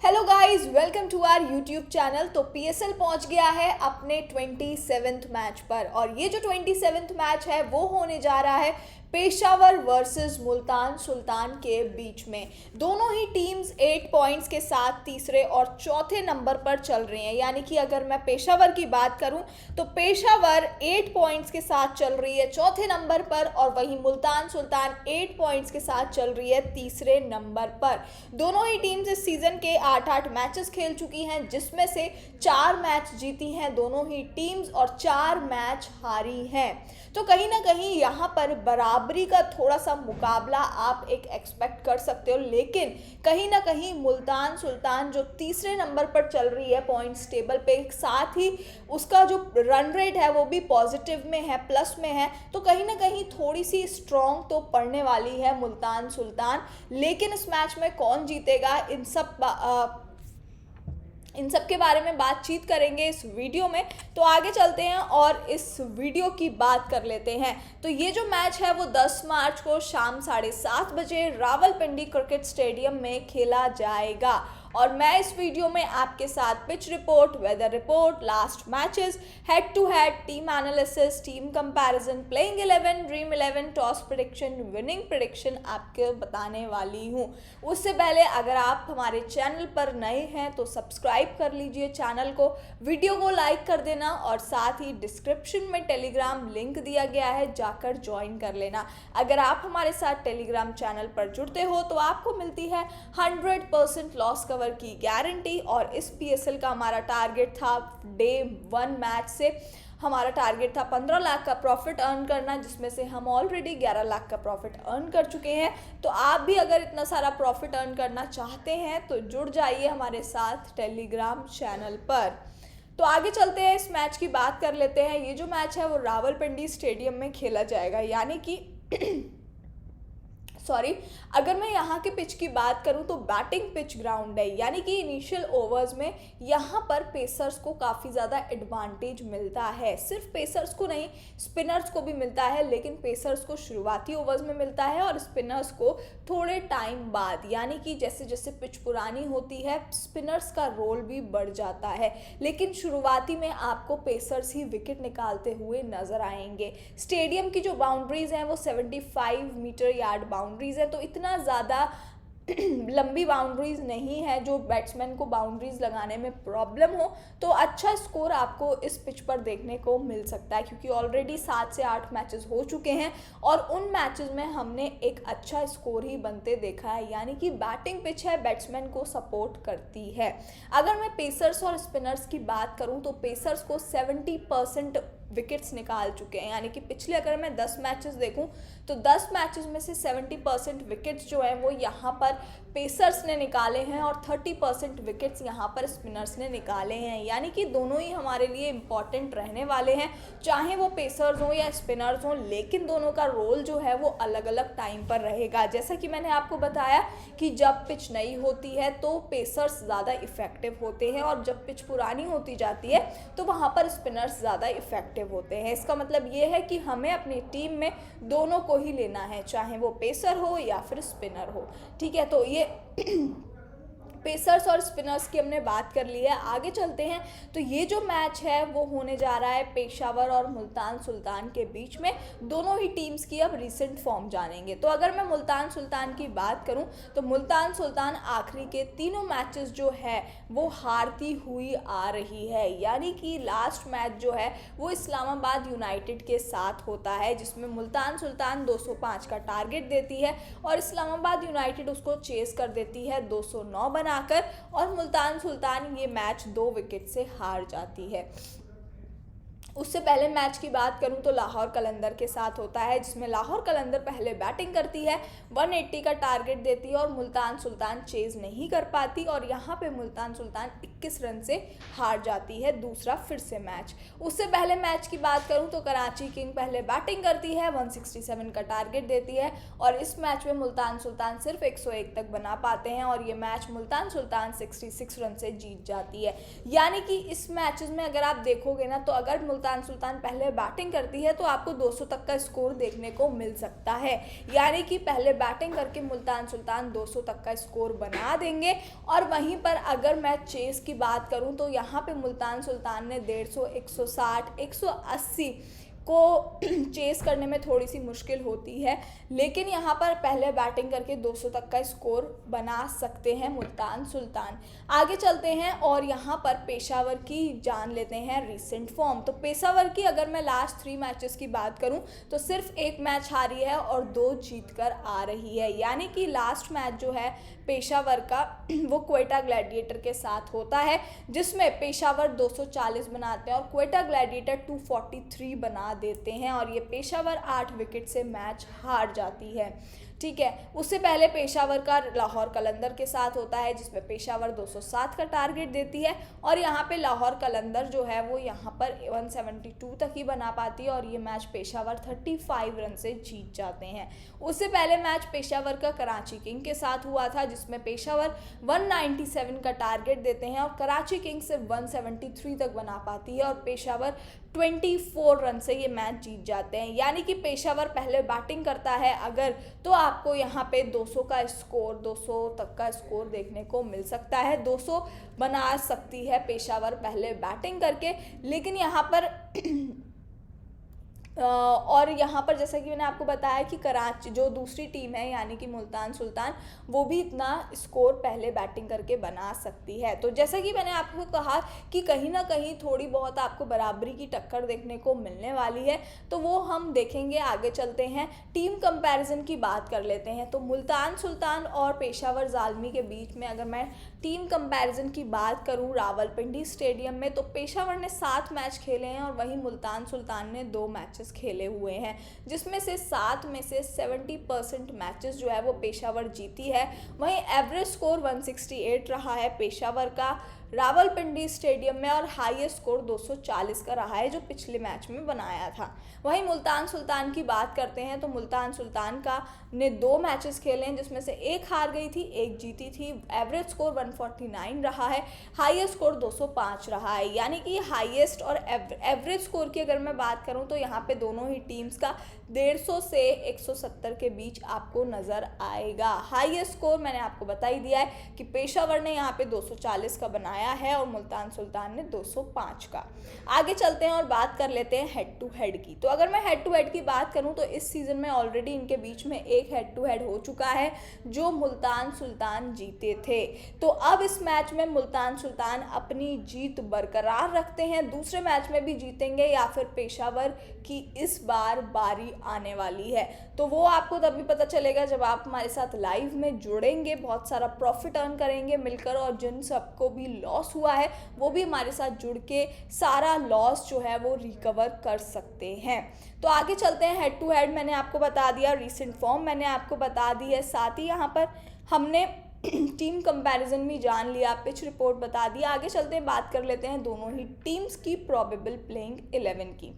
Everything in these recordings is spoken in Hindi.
Hello guys, welcome to our YouTube channel. तो पीएसएल पहुंच गया है अपने 27th मैच पर और ये जो 27th मैच है वो होने जा रहा है पेशावर वर्सेस मुल्तान सुल्तान के बीच में। दोनों ही टीम्स 8 पॉइंट्स के साथ तीसरे और चौथे नंबर पर चल रही हैं। यानी कि अगर मैं पेशावर की बात करूं तो पेशावर 8 पॉइंट्स के साथ चल रही है चौथे नंबर पर और वहीं मुल्तान सुल्तान 8 पॉइंट्स के साथ चल रही है तीसरे नंबर पर। दोनों ही टीम्स इस सीजन के 8-8 मैचेस खेल चुकी हैं, जिसमें से 4 मैच जीती हैं दोनों ही टीम्स और 4 मैच हारी हैं। तो कहीं ना कहीं यहाँ पर बराबरी का थोड़ा सा मुकाबला आप एक एक्सपेक्ट कर सकते हो, लेकिन कहीं ना कहीं मुल्तान सुल्तान जो तीसरे नंबर पर चल रही है पॉइंट्स टेबल पे, साथ ही उसका जो रन रेट है वो भी पॉजिटिव में है, प्लस में है। तो कहीं ना कहीं थोड़ी सी स्ट्रॉन्ग तो पड़ने वाली है मुल्तान सुल्तान। लेकिन इस मैच में कौन जीतेगा, इन सब के बारे में बातचीत करेंगे इस वीडियो में। तो आगे चलते हैं और इस वीडियो की बात कर लेते हैं। तो ये जो मैच है वो 10 मार्च को शाम 7:30 बजे रावलपिंडी क्रिकेट स्टेडियम में खेला जाएगा। और मैं इस वीडियो में आपके साथ pitch report, weather report, last matches, head to head, team analysis, team comparison, playing 11, dream 11, toss prediction, winning prediction आपको बताने वाली हूँ। उससे पहले अगर आप हमारे चैनल पर नए हैं तो सब्सक्राइब कर लीजिए चैनल को, वीडियो को लाइक कर देना और साथ ही डिस्क्रिप्शन में टेलीग्राम लिंक दिया गया है, जाकर ज्वाइन कर लेना। अगर आप हमारे साथ टेलीग्राम चैनल पर जुड़ते हो तो आपको मिलती है 100% लॉस कवर की गारंटी। और इस पीएसएल का हमारा टारगेट था डे 1 मैच से हमारा टारगेट था 15 लाख का प्रॉफिट अर्न करना, जिसमें से हम ऑलरेडी 11 लाख का प्रॉफिट अर्न कर चुके हैं। तो आप भी अगर इतना सारा प्रॉफिट अर्न करना चाहते हैं तो जुड़ जाइए हमारे साथ टेलीग्राम चैनल पर। तो आगे चलते हैं, इस मैच की बात कर लेते हैं। ये जो मैच है वो रावलपिंडी स्टेडियम में खेला जाएगा, यानी कि अगर मैं यहाँ के पिच की बात करूँ तो बैटिंग पिच ग्राउंड है, यानी कि इनिशियल ओवर्स में यहाँ पर पेसर्स को काफ़ी ज़्यादा एडवांटेज मिलता है। सिर्फ पेसर्स को नहीं, स्पिनर्स को भी मिलता है, लेकिन पेसर्स को शुरुआती ओवर्स में मिलता है और स्पिनर्स को थोड़े टाइम बाद, यानी कि जैसे जैसे पिच पुरानी होती है स्पिनर्स का रोल भी बढ़ जाता है। लेकिन शुरुआती में आपको पेसर्स ही विकेट निकालते हुए नजर आएंगे। स्टेडियम की जो बाउंड्रीज हैं वो 75 मीटर यार्ड बाउंड्रीज है, तो इतना ज़्यादा लंबी बाउंड्रीज नहीं है जो बैट्समैन को बाउंड्रीज लगाने में प्रॉब्लम हो। तो अच्छा स्कोर आपको इस पिच पर देखने को मिल सकता है, क्योंकि ऑलरेडी 7 से 8 मैचेस हो चुके हैं और उन मैचेस में हमने एक अच्छा स्कोर ही बनते देखा है। यानी कि बैटिंग पिच है, बैट्समैन को सपोर्ट करती है। अगर मैं पेसर्स और स्पिनर्स की बात करूं तो पेसर्स को 70% विकेट्स निकाल चुके हैं, यानी कि पिछले अगर मैं 10 मैचेस देखूं तो 10 मैचेस में से 70% विकेट्स जो है वो यहाँ पर पेसर्स ने निकाले हैं और 30% विकेट्स यहाँ पर स्पिनर्स ने निकाले हैं। यानी कि दोनों ही हमारे लिए इम्पॉर्टेंट रहने वाले हैं, चाहे वो पेसर्स हों या स्पिनर्स हों, लेकिन दोनों का रोल जो है वो अलग अलग टाइम पर रहेगा। जैसा कि मैंने आपको बताया कि जब पिच नई होती है तो पेसर्स ज़्यादा इफेक्टिव होते हैं और जब पिच पुरानी होती जाती है तो वहाँ पर स्पिनर्स ज़्यादा इफेक्टिव होते हैं। इसका मतलब ये है कि हमें अपनी टीम में दोनों को ही लेना है, चाहे वो पेसर हो या फिर स्पिनर हो। ठीक है, तो ये पेसर्स और स्पिनर्स की हमने बात कर ली है। आगे चलते हैं, तो ये जो मैच है वो होने जा रहा है पेशावर और मुल्तान सुल्तान के बीच में। दोनों ही टीम्स की अब रिसेंट फॉर्म जानेंगे। तो अगर मैं मुल्तान सुल्तान की बात करूं तो मुल्तान सुल्तान आखिरी के तीनों मैचेस जो है वो हारती हुई आ रही है। यानी कि लास्ट मैच जो है वो इस्लामाबाद यूनाइटेड के साथ होता है, जिसमें मुल्तान सुल्तान 205 का टारगेट देती है और इस्लामाबाद यूनाइटेड उसको चेस कर देती है 209 बनाकर, और मुल्तान सुल्तान ये मैच 2 विकेट से हार जाती है। उससे पहले मैच की बात करूं तो लाहौर कलंदर के साथ होता है, जिसमें लाहौर कलंदर पहले बैटिंग करती है, 180 का टारगेट देती है और मुल्तान सुल्तान चेज नहीं कर पाती और यहाँ पे मुल्तान सुल्तान 21 रन से हार जाती है दूसरा फिर से मैच। उससे पहले मैच की बात करूं तो कराची किंग पहले बैटिंग करती है, 167 का टारगेट देती है और इस मैच में मुल्तान सुल्तान सिर्फ 101 तक बना पाते हैं और ये मैच मुल्तान सुल्तान 66 रन से जीत जाती है। यानी कि इस मैचेस में अगर आप देखोगे ना तो अगर मुल्तान मुल्तान सुल्तान पहले बैटिंग करती है तो आपको 200 तक का स्कोर देखने को मिल सकता है। यानी कि पहले बैटिंग करके मुल्तान सुल्तान 200 तक का स्कोर बना देंगे। और वहीं पर अगर मैं चेस की बात करूं तो यहाँ पे मुल्तान सुल्तान ने 150, 160, 180 को चेस करने में थोड़ी सी मुश्किल होती है, लेकिन यहाँ पर पहले बैटिंग करके 200 तक का स्कोर बना सकते हैं मुल्तान सुल्तान। आगे चलते हैं और यहाँ पर पेशावर की जान लेते हैं रीसेंट फॉर्म। तो पेशावर की अगर मैं लास्ट 3 मैचेस की बात करूँ तो सिर्फ 1 मैच हारी है और 2 जीत कर आ रही है। यानी कि लास्ट मैच जो है पेशावर का वो क्वेटा ग्लैडिएटर के साथ होता है, जिसमें पेशावर 240 बनाते हैं और क्वेटा ग्लैडिएटर 243 बना देते हैं और ये पेशावर 8 विकेट से मैच हार जाती है। ठीक है, उससे पहले पेशावर का लाहौर कलंदर के साथ होता है, जिसमें पेशावर 207 का टारगेट देती है और यहाँ पे लाहौर कलंदर जो है वो यहाँ पर 172 तक ही बना पाती है और ये मैच पेशावर 35 रन से जीत जाते हैं। उससे पहले मैच पेशावर का कराची किंग के साथ हुआ था, जिसमें पेशावर 197 का टारगेट देते हैं और कराची किंग सिर्फ 173 तक बना पाती है और पेशावर 24 रन से ये मैच जीत जाते हैं। यानी कि पेशावर पहले बैटिंग करता है अगर, तो आपको यहाँ पे 200 का स्कोर, 200 तक का स्कोर देखने को मिल सकता है। 200 बना सकती है पेशावर पहले बैटिंग करके, लेकिन यहाँ पर और यहाँ पर जैसा कि मैंने आपको बताया कि कराची जो दूसरी टीम है यानी कि मुल्तान सुल्तान, वो भी इतना स्कोर पहले बैटिंग करके बना सकती है। तो जैसा कि मैंने आपको कहा कि कहीं ना कहीं थोड़ी बहुत आपको बराबरी की टक्कर देखने को मिलने वाली है, तो वो हम देखेंगे। आगे चलते हैं, टीम कंपैरिजन की बात कर लेते हैं। तो मुल्तान सुल्तान और पेशावर ज़ालमी के बीच में अगर मैं टीम कंपैरिजन की बात करूं रावलपिंडी स्टेडियम में, तो पेशावर ने 7 मैच खेले हैं और वहीं मुल्तान सुल्तान ने 2 मैचेस खेले हुए हैं, जिसमें से 7 में से 70% मैचेस जो है वो पेशावर जीती है। वहीं एवरेज स्कोर 168 रहा है पेशावर का रावलपिंडी स्टेडियम में और हाईएस्ट स्कोर 240 का रहा है जो पिछले मैच में बनाया था। वहीं मुल्तान सुल्तान की बात करते हैं तो मुल्तान सुल्तान का ने 2 मैचेस खेले हैं, जिसमें से 1 हार गई थी, 1 जीती थी। एवरेज स्कोर 149 रहा है, हाईएस्ट स्कोर 205 रहा है। यानी कि हाईएस्ट और एवरेज स्कोर की अगर मैं बात करूं तो यहाँ पे दोनों ही टीम्स का 150 से 170 के बीच आपको नज़र आएगा। हाईएस्ट स्कोर मैंने आपको बता ही दिया है कि पेशावर ने यहाँ पे 240 का बनाया है और मुल्तान सुल्तान ने 205 का। आगे चलते हैं और बात कर लेते हैं हेड टू हेड की। तो अगर मैं हेड टू हेड की बात करूं तो इस सीज़न में ऑलरेडी इनके बीच में एक हेड टू हेड हो चुका है जो मुल्तान सुल्तान जीते थे। तो अब इस मैच में मुल्तान सुल्तान अपनी जीत बरकरार रखते हैं, दूसरे मैच में भी जीतेंगे या फिर पेशावर की इस बार बारी आने वाली है। तो वो आपको तभी पता चलेगा जब आप हमारे साथ लाइव में जुड़ेंगे, बहुत सारा प्रॉफिट अर्न करेंगे मिलकर, और जिन सबको भी लॉस हुआ है वो भी हमारे साथ जुड़ के सारा लॉस जो है वो रिकवर कर सकते हैं। तो आगे चलते हैं, हेड टू हेड मैंने आपको बता दिया, रीसेंट फॉर्म मैंने आपको बता दी है, साथ ही यहाँ पर हमने टीम कंपैरिजन भी जान लिया, पिच रिपोर्ट बता दी। आगे चलते हैं, बात कर लेते हैं दोनों ही टीम्स की प्रोबेबल प्लेइंग 11 की।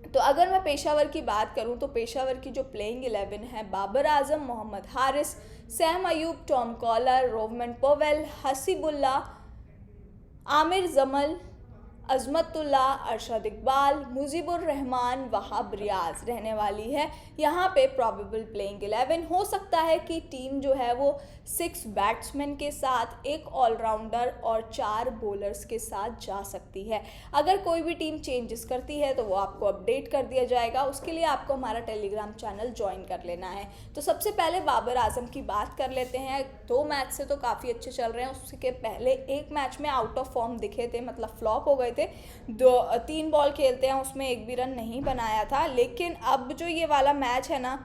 तो अगर मैं पेशावर की बात करूं तो पेशावर की जो प्लेइंग 11 है, Babar Azam, Mohammad Haris, Saim Ayub, Tom Kohler, Rovman Powell, Hasibullah, Aamir Jamal, Azmatullah, Arshad Iqbal, Mujibur Rahman, Wahab Riaz रहने वाली है यहाँ पे प्रोबेबल प्लेइंग 11। हो सकता है कि टीम जो है वो 6 बैट्समैन के साथ, 1 ऑलराउंडर और 4 बॉलर्स के साथ जा सकती है। अगर कोई भी टीम चेंजेस करती है तो वो आपको अपडेट कर दिया जाएगा, उसके लिए आपको हमारा टेलीग्राम चैनल ज्वाइन कर लेना है। तो सबसे पहले बाबर आजम की बात कर लेते हैं। 2 मैच से तो काफ़ी अच्छे चल रहे हैं, उसके पहले 1 मैच में आउट ऑफ फॉर्म दिखे थे, मतलब फ्लॉप हो गए थे। 3 बॉल खेलते हैं उसमें 1 भी रन नहीं बनाया था। लेकिन अब जो ये वाला मैच है ना,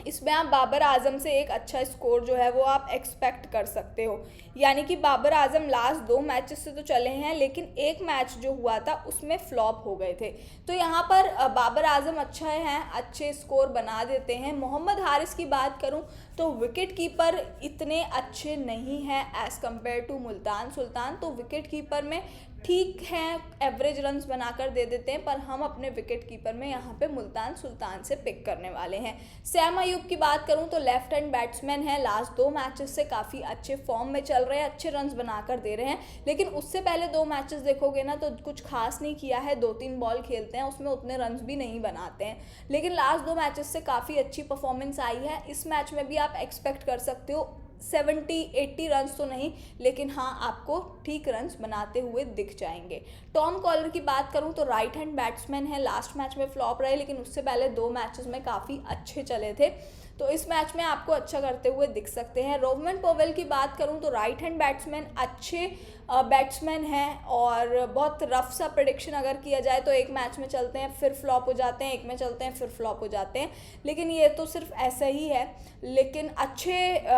इसमें आप बाबर आजम से एक अच्छा स्कोर जो है वो आप एक्सपेक्ट कर सकते हो। यानी कि बाबर आजम लास्ट 2 मैचेस से तो चले हैं, लेकिन 1 मैच जो हुआ था उसमें फ्लॉप हो गए थे। तो यहाँ पर बाबर आजम अच्छा हैं, अच्छे स्कोर बना देते हैं। मोहम्मद हारिस की बात करूँ तो विकेट कीपर इतने अच्छे नहीं हैं as compare to Multan Sultan. तो विकेट कीपर में ठीक हैं, एवरेज रन्स बनाकर दे देते हैं, पर हम अपने विकेट कीपर में यहाँ पे मुल्तान सुल्तान से पिक करने वाले हैं। सैम अयूब की बात करूँ तो लेफ्ट हैंड बैट्समैन है, लास्ट 2 मैचेस से काफ़ी अच्छे फॉर्म में चल रहे हैं, अच्छे रन्स बनाकर दे रहे हैं, लेकिन उससे पहले 2 मैचेस देखोगे ना तो कुछ खास नहीं किया है। 2-3 बॉल खेलते हैं, उसमें उतने रन्स भी नहीं बनाते हैं, लेकिन लास्ट 2 मैचेस से काफ़ी अच्छी परफॉर्मेंस आई है। इस मैच में भी आप एक्सपेक्ट कर सकते हो 70-80 रन्स तो नहीं, लेकिन हाँ आपको ठीक रन्स बनाते हुए दिख जाएंगे। टॉम कॉलर की बात करूं तो राइट हैंड बैट्समैन है, लास्ट मैच में फ्लॉप रहे, लेकिन उससे पहले 2 मैचेस में काफ़ी अच्छे चले थे, तो इस मैच में आपको अच्छा करते हुए दिख सकते हैं। रोवमन पोवेल की बात करूं तो राइट हैंड बैट्समैन अच्छे बैट्समैन हैं, और बहुत रफ सा प्रेडिक्शन अगर किया जाए तो एक मैच में चलते हैं फिर फ्लॉप हो जाते हैं, एक में चलते हैं फिर फ्लॉप हो जाते हैं, लेकिन ये तो सिर्फ ऐसा ही है। लेकिन अच्छे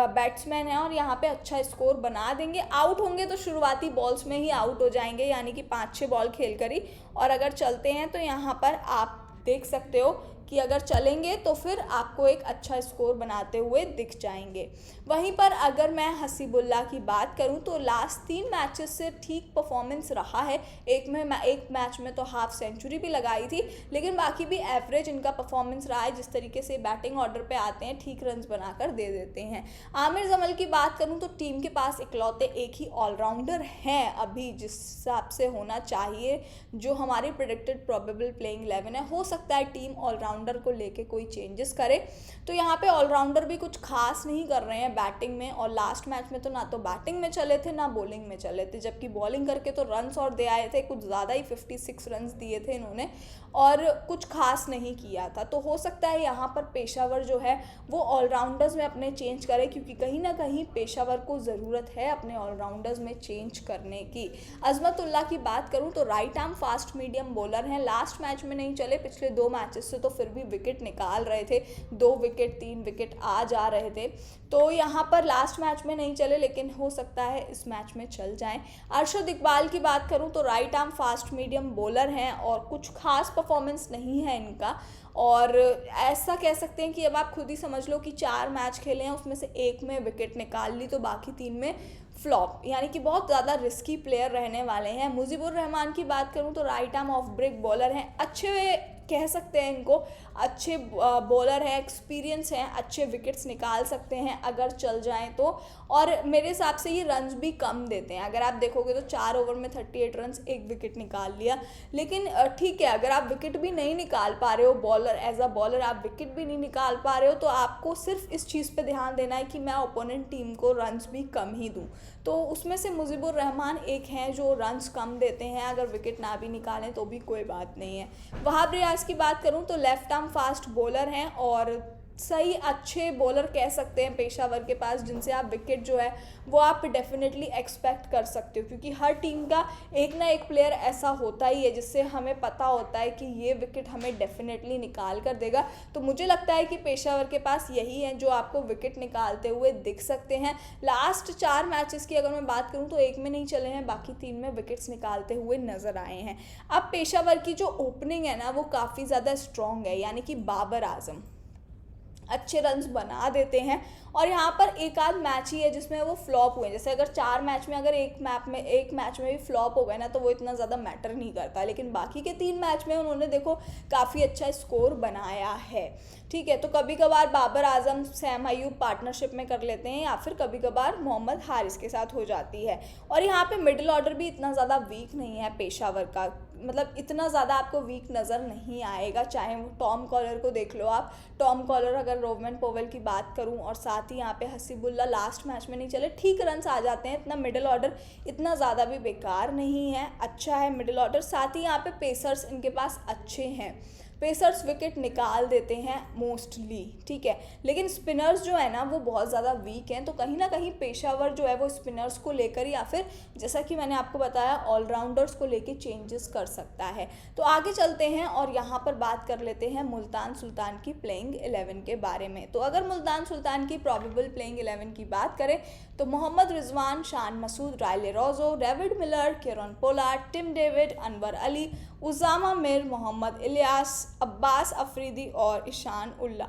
बैट्समैन हैं और यहाँ पे अच्छा स्कोर बना देंगे। आउट होंगे तो शुरुआती बॉल्स में ही आउट हो जाएंगे, यानी कि 5-6 बॉल खेल कर ही, और अगर चलते हैं तो यहाँ पर आप देख सकते हो कि अगर चलेंगे तो फिर आपको एक अच्छा स्कोर बनाते हुए दिख जाएंगे। वहीं पर अगर मैं हसीबुल्ला की बात करूं तो लास्ट 3 मैचेस से ठीक परफॉर्मेंस रहा है। एक मैच में तो हाफ सेंचुरी भी लगाई थी, लेकिन बाकी भी एवरेज इनका परफॉर्मेंस रहा है। जिस तरीके से बैटिंग ऑर्डर पे आते हैं ठीक रन्स बनाकर दे देते हैं। आमिर जमल की बात करूँ तो टीम के पास इकलौते एक ही ऑलराउंडर हैं अभी, जिस हिसाब से होना चाहिए, जो हमारी प्रेडिक्टेड प्रोबेबल प्लेइंग 11 है। हो सकता है टीम ऑलराउंडर को लेके कोई चेंजेस करे, तो यहाँ पे ऑलराउंडर भी कुछ खास नहीं कर रहे हैं बैटिंग में, और लास्ट मैच में तो ना तो बैटिंग में चले थे ना बॉलिंग में चले थे, जबकि बॉलिंग करके तो रन्स और दे आए थे, कुछ ज़्यादा ही 56 रन्स दिए थे इन्होंने, और कुछ खास नहीं किया था। तो हो सकता है यहाँ पर पेशावर जो है वो ऑलराउंडर्स में अपने चेंज करे, क्योंकि कहीं ना कहीं पेशावर को ज़रूरत है अपने ऑलराउंडर्स में चेंज करने की। अजमतुल्ला की बात करूँ तो right arm fast medium bowler हैं, लास्ट मैच में नहीं चले, पिछले 2 मैचेस से तो फिर भी विकेट निकाल रहे थे, 2 विकेट 3 विकेट आ जा रहे थे, तो यहाँ पर लास्ट मैच में नहीं चले, लेकिन हो सकता है इस मैच में चल जाएं। अरशद इकबाल की बात करूँ तो right arm fast medium bowler हैं, और कुछ खास परफॉर्मेंस नहीं है इनका, और ऐसा कह सकते हैं कि अब आप खुद ही समझ लो कि 4 मैच खेले हैं, उसमें से 1 में विकेट निकाल ली, तो बाकी 3 में फ्लॉप, यानी कि बहुत ज़्यादा रिस्की प्लेयर रहने वाले हैं। मुजीबुर रहमान की बात करूं तो right arm off break bowler हैं, अच्छे कह सकते हैं इनको, अच्छे बॉलर हैं, एक्सपीरियंस हैं, अच्छे विकेट्स निकाल सकते हैं अगर चल जाएं तो, और मेरे हिसाब से ये रन्स भी कम देते हैं। अगर आप देखोगे तो 4 ओवर में 38 रन्स, 1 विकेट निकाल लिया, लेकिन ठीक है, अगर आप विकेट भी नहीं निकाल पा रहे हो, बॉलर एज अ बॉलर आप विकेट भी नहीं निकाल पा रहे हो, तो आपको सिर्फ इस चीज़ पे ध्यान देना है कि मैं ओपोनेंट टीम को रन्स भी कम ही दूँ, तो उसमें से मुजीबुर रहमान एक हैं जो रन्स कम देते हैं, अगर विकेट ना भी निकालें तो भी कोई बात नहीं है। वहाब रियाज की बात करूं तो लेफ्ट आर्म फास्ट बॉलर हैं, और सही अच्छे बॉलर कह सकते हैं पेशावर के पास, जिनसे आप विकेट जो है वो आप डेफिनेटली एक्सपेक्ट कर सकते हो, क्योंकि हर टीम का एक ना एक प्लेयर ऐसा होता ही है जिससे हमें पता होता है कि ये विकेट हमें डेफिनेटली निकाल कर देगा। तो मुझे लगता है कि पेशावर के पास यही है जो आपको विकेट निकालते हुए दिख सकते हैं। लास्ट 4 मैचेस की अगर मैं बात करूँ तो 1 में नहीं चले हैं, बाकी 3 में विकेट्स निकालते हुए नजर आए हैं। अब पेशावर की जो ओपनिंग है ना वो काफ़ी ज़्यादा स्ट्रॉन्ग है, यानी कि बाबर आजम अच्छे रन्स बना देते हैं, और यहाँ पर एक आध मैच ही है जिसमें वो फ्लॉप हुए। जैसे अगर 4 मैच में अगर एक मैच में भी फ्लॉप हो गए ना तो वो इतना ज़्यादा मैटर नहीं करता, लेकिन बाकी के 3 मैच में उन्होंने देखो काफ़ी अच्छा स्कोर बनाया है। ठीक है, तो कभी कभार बाबर आजम सैम अयूब पार्टनरशिप में कर लेते हैं, या फिर कभी कभार मोहम्मद हारिस के साथ हो जाती है। और यहाँ पे मिडिल ऑर्डर भी इतना ज़्यादा वीक नहीं है पेशावर का, मतलब इतना ज़्यादा आपको वीक नज़र नहीं आएगा। चाहे वो टॉम कॉलर को देख लो आप, टॉम कॉलर, अगर रोवमन पोवेल की बात करूं, और साथ ही यहाँ पे हसीबुल्ला लास्ट मैच में नहीं चले, ठीक रन्स आ जाते हैं। इतना मिडिल ऑर्डर इतना ज़्यादा भी बेकार नहीं है, अच्छा है मिडिल ऑर्डर। साथ ही यहाँ पे पेसर्स इनके पास अच्छे हैं, पेसर्स विकेट निकाल देते हैं मोस्टली, ठीक है, लेकिन स्पिनर्स जो है ना वो बहुत ज़्यादा वीक हैं। तो कहीं ना कहीं पेशावर जो है वो स्पिनर्स को लेकर, या फिर जैसा कि मैंने आपको बताया ऑलराउंडर्स को लेकर चेंजेस कर सकता है। तो आगे चलते हैं और यहाँ पर बात कर लेते हैं मुल्तान सुल्तान की प्लेइंग 11 के बारे में। तो अगर मुल्तान सुल्तान की प्रोबेबल प्लेइंग 11 की बात करें तो मोहम्मद रिजवान, शान Masood, Rilee Rossouw, David Miller, Kieron Pollard, Tim David, Anwar Ali, Usama Mir, Mohammad Ilyas, Abbas Afridi और ईशान उल्ला,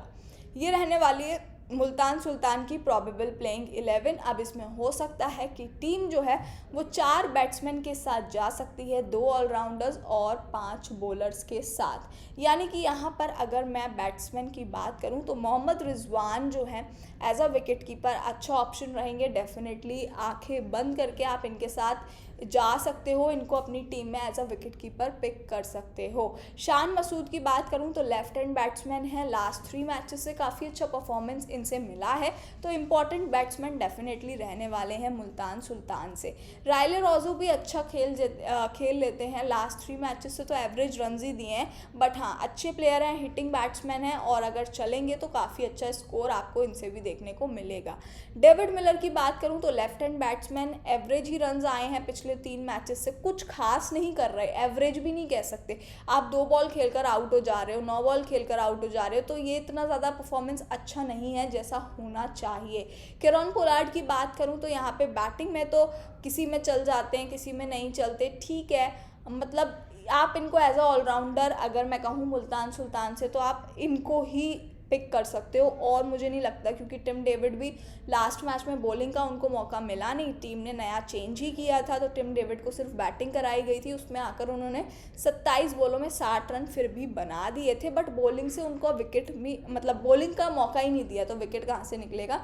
ये रहने वाली है मुल्तान सुल्तान की प्रोबेबल प्लेइंग 11। अब इसमें हो सकता है कि टीम जो है वो 4 बैट्समैन के साथ जा सकती है, 2 ऑलराउंडर्स और 5 बॉलर्स के साथ। यानी कि यहाँ पर अगर मैं बैट्समैन की बात करूँ तो मोहम्मद रिजवान जो है एज अ विकेट कीपर अच्छा ऑप्शन रहेंगे। डेफिनेटली आंखें बंद करके आप इनके साथ जा सकते हो, इनको अपनी टीम में as a wicket keeper pick कर सकते हो। शान मसूद की बात करूं तो लेफ्ट हैंड बैट्समैन है, लास्ट 3 मैचेस से काफ़ी अच्छा परफॉर्मेंस इनसे मिला है, तो इंपॉर्टेंट बैट्समैन डेफिनेटली रहने वाले हैं मुल्तान सुल्तान से। राइले रोजो भी अच्छा खेल लेते हैं, लास्ट 3 मैचेस से तो एवरेज रन ही दिए हैं, बट हाँ अच्छे प्लेयर हैं, हिटिंग बैट्समैन हैं और अगर चलेंगे तो काफ़ी अच्छा स्कोर आपको इनसे भी देखने को मिलेगा। डेविड मिलर की बात करूं तो लेफ्ट हैंड बैट्समैन, एवरेज ही रन आए हैं पिछले 3 मैचेस से, कुछ खास नहीं कर रहे, एवरेज भी नहीं कह सकते। आप 2 बॉल खेलकर आउट हो जा रहे हो, 9 बॉल खेलकर आउट हो जा रहे हो, तो ये इतना ज़्यादा परफॉर्मेंस अच्छा नहीं है जैसा होना चाहिए। किरण पोलार्ड की बात करूं तो यहाँ पे बैटिंग में तो किसी में चल जाते हैं, किसी में नहीं चलते, ठीक है, मतलब आप इनको एज अ ऑलराउंडर अगर मैं कहूँ मुल्तान सुल्तान से तो आप इनको ही पिक कर सकते हो। और मुझे नहीं लगता, क्योंकि टिम डेविड भी लास्ट मैच में बॉलिंग का उनको मौका मिला नहीं, टीम ने नया चेंज ही किया था, तो टिम डेविड को सिर्फ बैटिंग कराई गई थी, उसमें आकर उन्होंने 27 बॉलों में 60 रन फिर भी बना दिए थे, बट बॉलिंग से उनको विकेट भी, मतलब बॉलिंग का मौका ही नहीं दिया, तो विकेट कहाँ से निकलेगा।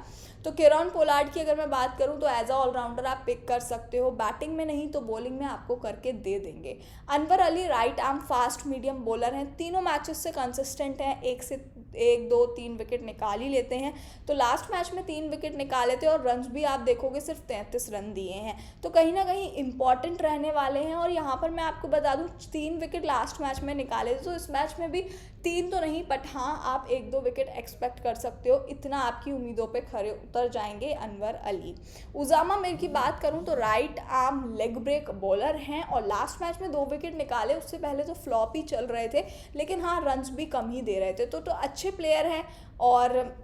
तो किरण पोलार्ड की अगर मैं बात करूँ तो एज अ ऑलराउंडर आप पिक कर सकते हो, बैटिंग में नहीं तो बॉलिंग में आपको करके दे देंगे। Anwar Ali right arm fast medium bowler हैं, तीनों मैचेस से कंसिस्टेंट हैं, 1 2 3 विकेट निकाल ही लेते हैं, तो लास्ट मैच में 3 विकेट निकाले थे और रन्स भी आप देखोगे सिर्फ 33 रन दिए हैं, तो कहीं ना कहीं इंपॉर्टेंट रहने वाले हैं। और यहाँ पर मैं आपको बता दूँ 3 विकेट लास्ट मैच में निकाले थे, तो इस मैच में भी 3 तो नहीं, बट हाँ आप 1 2 विकेट एक्सपेक्ट कर सकते हो, इतना आपकी उम्मीदों पे खरे उतर जाएंगे अनवर अली। उजामा मीर की बात करूँ तो right arm leg break bowler हैं और लास्ट मैच में 2 विकेट निकाले, उससे पहले तो फ्लॉप ही चल रहे थे, लेकिन हाँ रन्स भी कम ही दे रहे थे, तो अच्छे प्लेयर हैं। और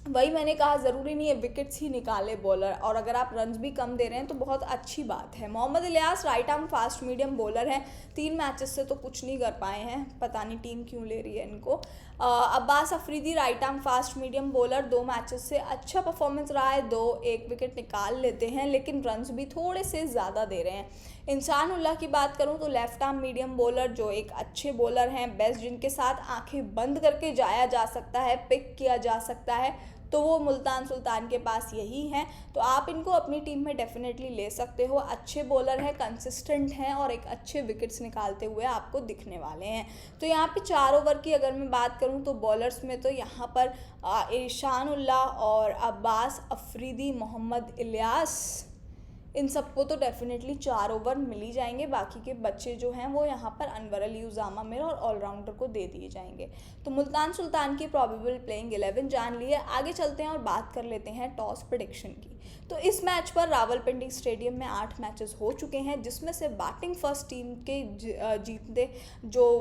वही मैंने कहा, ज़रूरी नहीं है विकेट्स ही निकाले बॉलर, और अगर आप रन्स भी कम दे रहे हैं तो बहुत अच्छी बात है। Mohammad Ilyas right arm fast medium bowler हैं, 3 मैचेस से तो कुछ नहीं कर पाए हैं, पता नहीं टीम क्यों ले रही है इनको। Abbas Afridi right arm fast medium bowler, 2 matches से अच्छा परफॉर्मेंस रहा है, 1 विकेट निकाल लेते हैं, लेकिन रन्स भी थोड़े से ज़्यादा दे रहे हैं। इंसान उल्लाह की बात करूं तो लेफ्ट आर्म मीडियम बॉलर, जो एक अच्छे बॉलर हैं, बेस्ट, जिनके साथ आंखें बंद करके जाया जा सकता है, पिक किया जा सकता है, तो वो मुल्तान सुल्तान के पास यही हैं, तो आप इनको अपनी टीम में डेफिनेटली ले सकते हो। अच्छे बॉलर हैं, कंसिस्टेंट हैं और एक अच्छे विकेट्स निकालते हुए आपको दिखने वाले हैं। तो यहाँ पे 4 ओवर की अगर मैं बात करूँ तो बॉलर्स में तो यहाँ पर ईशान उल्लाह और अब्बास अफरीदी, मोहम्मद इलियास, इन सबको तो डेफिनेटली 4 ओवर मिल ही जाएंगे, बाकी के बच्चे जो हैं वो यहाँ पर अनवर अली, उजामा मीर और ऑलराउंडर को दे दिए जाएंगे। तो मुल्तान सुल्तान की प्रोबेबल प्लेइंग 11 जान लिए, आगे चलते हैं और बात कर लेते हैं टॉस प्रेडिक्शन की। तो इस मैच पर रावलपिंडी स्टेडियम में 8 मैचेस हो चुके हैं, जिसमें से बैटिंग फर्स्ट टीम के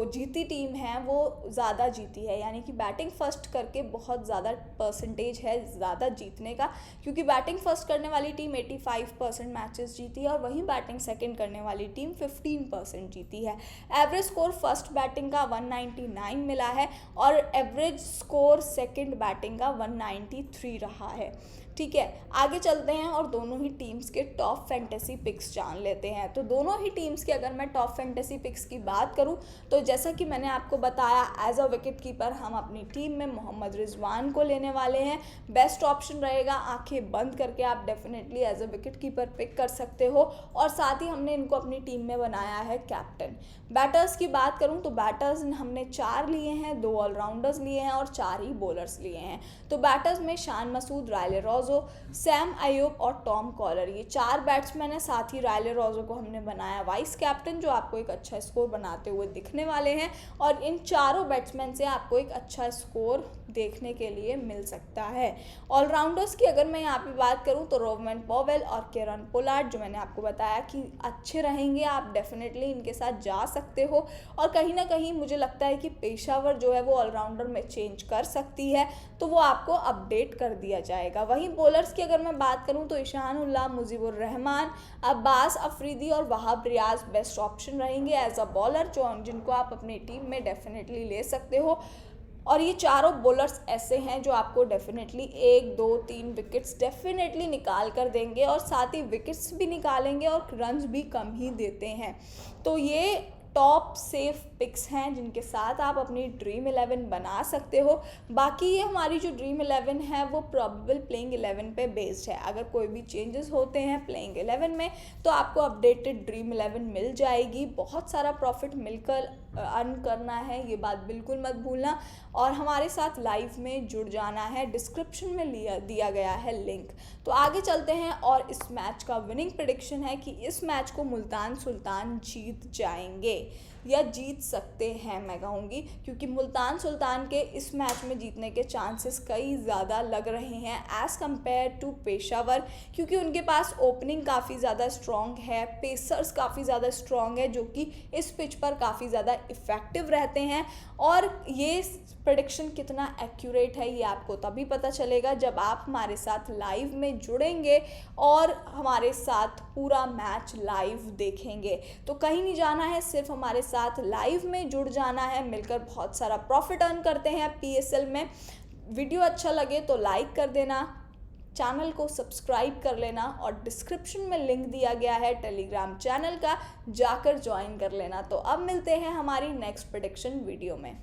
जीती टीम है वो ज़्यादा जीती है, यानी कि बैटिंग फर्स्ट करके बहुत ज़्यादा परसेंटेज है ज़्यादा जीतने का, क्योंकि बैटिंग फर्स्ट करने वाली टीम 85% मैचेस जीती है और वहीं बैटिंग सेकंड करने वाली टीम 15% जीती है। एवरेज स्कोर फर्स्ट बैटिंग का 199 मिला है और एवरेज स्कोर सेकंड बैटिंग का 193 रहा है। ठीक है, आगे चलते हैं और दोनों ही टीम्स के टॉप फैंटेसी पिक्स जान लेते हैं। तो दोनों ही टीम्स के अगर मैं टॉप फैंटेसी पिक्स की बात करूं तो जैसा कि मैंने आपको बताया, एज अ विकेट कीपर हम अपनी टीम में मोहम्मद रिजवान को लेने वाले हैं, बेस्ट ऑप्शन रहेगा, आंखें बंद करके आप definitely as a wicket keeper pick कर सकते हो, और साथ ही हमने इनको अपनी टीम में बनाया है कैप्टन। बैटर्स की बात करूं तो बैटर्स हमने 4 लिए हैं, 2 ऑलराउंडर्स लिए हैं और 4 ही बॉलर्स लिए हैं। तो बैटर्स में शान मसूद, राइले रोजो, सैम अयूब और टॉम कॉलर, ये 4 बैट्समैन हैं। साथ ही राइले रोजो को हमने बनाया वाइस कैप्टन, जो आपको एक अच्छा स्कोर बनाते हुए दिखने वाले हैं, और इन चारों बैट्समैन से आपको एक अच्छा स्कोर देखने के लिए मिल सकता है। ऑलराउंडर्स की अगर मैं यहाँ पे बात करूँ तो रोवमन पॉवेल और किरण पोलार्ड, जो मैंने आपको बताया कि अच्छे रहेंगे, आप डेफिनेटली इनके साथ जा सकते हो, और कहीं ना कहीं मुझे लगता है कि पेशावर जो है वो ऑलराउंडर में चेंज कर सकती है, तो वो आपको अपडेट कर दिया जाएगा। वहीं बॉलर्स की अगर मैं बात करूं तो ईशान उल्लाह, मुजीबुर रहमान, अब्बास अफरीदी और वहाब रियाज बेस्ट ऑप्शन रहेंगे एज अ बॉलर, जिनको आप अपनी टीम में डेफिनेटली ले सकते हो। और ये चारों बॉलर्स ऐसे हैं जो आपको डेफिनेटली 1, 2, 3 विकेट्स डेफिनेटली निकाल कर देंगे और साथ ही विकेट्स भी निकालेंगे और रन्स भी कम ही देते हैं। तो ये टॉप सेफ पिक्स हैं जिनके साथ आप अपनी ड्रीम 11 बना सकते हो। बाकी ये हमारी जो ड्रीम 11 है वो प्रोबेबल प्लेइंग 11 पे बेस्ड है। अगर कोई भी चेंजेस होते हैं प्लेइंग 11 में तो आपको अपडेटेड ड्रीम 11 मिल जाएगी। बहुत सारा प्रॉफिट मिलकर अर्न करना है, ये बात बिल्कुल मत भूलना। और हमारे साथ लाइव में जुड़ जाना है, डिस्क्रिप्शन में दिया गया है लिंक। तो आगे चलते हैं और इस मैच का विनिंग प्रेडिक्शन है कि इस मैच को मुल्तान सुल्तान जीत जाएंगे या जीत सकते हैं मैं कहूँगी, क्योंकि मुल्तान सुल्तान के इस मैच में जीतने के चांसेस कई ज़्यादा लग रहे हैं एज़ कम्पेयर टू पेशावर, क्योंकि उनके पास ओपनिंग काफ़ी ज़्यादा स्ट्रॉन्ग है, पेसर्स काफ़ी ज़्यादा स्ट्रॉन्ग है जो कि इस पिच पर काफ़ी ज़्यादा इफ़ेक्टिव रहते हैं। और ये प्रेडिक्शन कितना एक्यूरेट है ये आपको तभी पता चलेगा जब आप हमारे साथ लाइव में जुड़ेंगे और हमारे साथ पूरा मैच लाइव देखेंगे। तो कहीं नहीं जाना है, सिर्फ हमारे साथ लाइव में जुड़ जाना है, मिलकर बहुत सारा प्रॉफिट अर्न करते हैं PSL में। वीडियो अच्छा लगे तो लाइक कर देना, चैनल को सब्सक्राइब कर लेना और डिस्क्रिप्शन में लिंक दिया गया है टेलीग्राम चैनल का, जाकर ज्वाइन कर लेना। तो अब मिलते हैं हमारी नेक्स्ट प्रेडिक्शन वीडियो में।